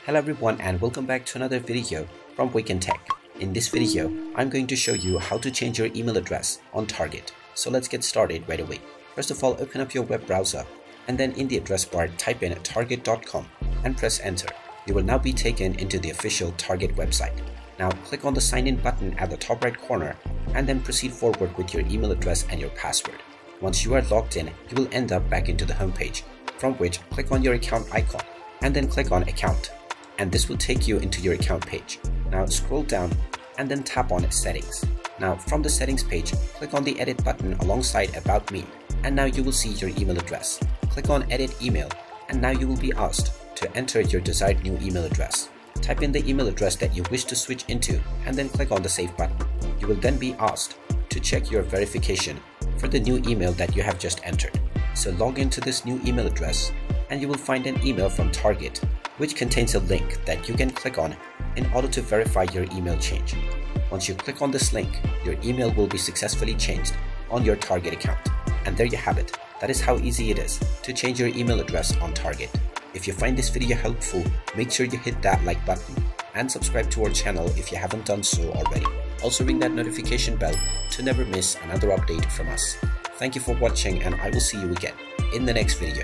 Hello everyone and welcome back to another video from Wake&Tech. In this video, I'm going to show you how to change your email address on Target. So let's get started right away. First of all, open up your web browser and then in the address bar type in target.com and press enter. You will now be taken into the official Target website. Now click on the sign in button at the top right corner and then proceed forward with your email address and your password. Once you are logged in, you will end up back into the home page, from which click on your account icon and then click on account. And this will take you into your account page. Now scroll down and then tap on settings. Now from the settings page, click on the edit button alongside about me and now you will see your email address. Click on edit email and now you will be asked to enter your desired new email address. Type in the email address that you wish to switch into and then click on the save button. You will then be asked to check your verification for the new email that you have just entered. So log into this new email address and you will find an email from Target which contains a link that you can click on in order to verify your email change. Once you click on this link, your email will be successfully changed on your Target account. And there you have it. That is how easy it is to change your email address on Target. If you find this video helpful, make sure you hit that like button and subscribe to our channel if you haven't done so already. Also ring that notification bell to never miss another update from us. Thank you for watching and I will see you again in the next video.